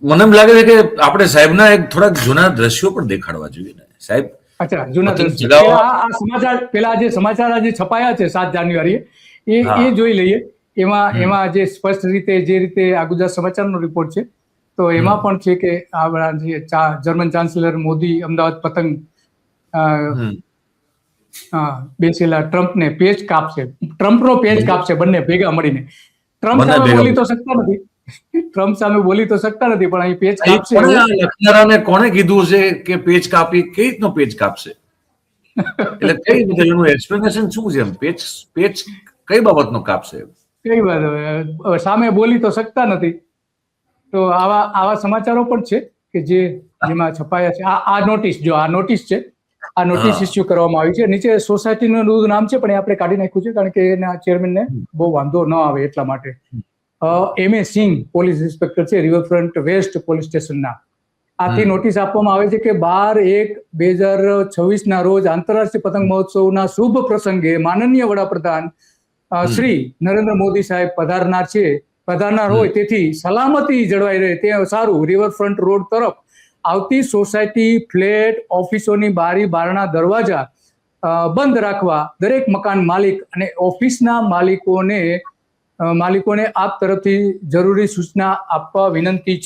મને એમ લાગે છે કે આપણે સાહેબના એક થોડાક જૂના દ્રશ્યો પણ દેખાડવા જોઈએ ને સાહેબ. અચ્છા, જૂના પતંગ દ્રશ્યો ચગાવવા. પેલા આ સમાચાર, પેલા જે સમાચાર આજે છપાયા છે 7 જાન્યુઆરીએ એ હા. જોઈ લઈએ. એમાં હમ. એમાં જે સ્પષ્ટ રીતે જે રીતે આ ગુજરાત સમાચારનો રિપોર્ટ છે તો એમાં હમ. પણ છે કે આ જે જર્મન ચાન્સેલર મોદી અમદાવાદ પતંગ હમ. બેસેલા ટ્રમ્પને પેચ કાપશે, ટ્રમ્પનો પેચ કાપશે બંને ભેગા મળીને. ટ્રમ્પ બંને સામે ભેગા બોલી તો શકતા નથી, ટ્રમ્પ સામે બોલી તો શકતા નથી, પણ અહીં પેચ એ કાપશે કોણે એવું. આ લખનારાને કોણે કીધું છે કે પેચ કાપી કઈ રીતનો પેચ કાપશે? એટલે કઈ રીતે એનું એક્સપ્લેનેશન શું છે? એમ પેચ પેચ કઈ બાબતનો કાપશે? કઈ વાત હવે સામે બોલી તો શકતા નથી. તો આવા આવા સમાચારો પણ છે કે જેમાં છપાયા છે. આ નોટિસ, જો આ નોટિસ છે, આ નોટિસ હા. ઇસ્યુ કરવામાં આવી છે. નીચે સોસાયટીનું નામ છે પણ એ આપણે કાઢી નાખ્યું છે કારણ કે એના ચેરમેનને બહુ વાંધો ન આવે એટલા માટે. M.A. સિંહ પોલીસ ઇન્સ્પેક્ટર છે, રિવરફ્રન્ટ વેસ્ટ પોલીસ સ્ટેશનના. આથી નોટિસ આપવામાં આવે છે કે 12/1/2026 ના રોજ આંતરરાષ્ટ્રીય પતંગ મહોત્સવના શુભ પ્રસંગે માનનીય વડાપ્રધાન શ્રી નરેન્દ્ર મોદી સાહેબ પધારનાર હોય તેથી સલામતી જળવાઈ રહે તે સારું રિવરફ્રન્ટ રોડ તરફ આવતી સોસાયટી, ફ્લેટ, ઓફિસોની બારી બારણા દરવાજા બંધ રાખવા દરેક મકાન માલિક અને ઓફિસના માલિકોને આપ તરફથી જરૂરી સૂચના આપવા વિનંતી છે.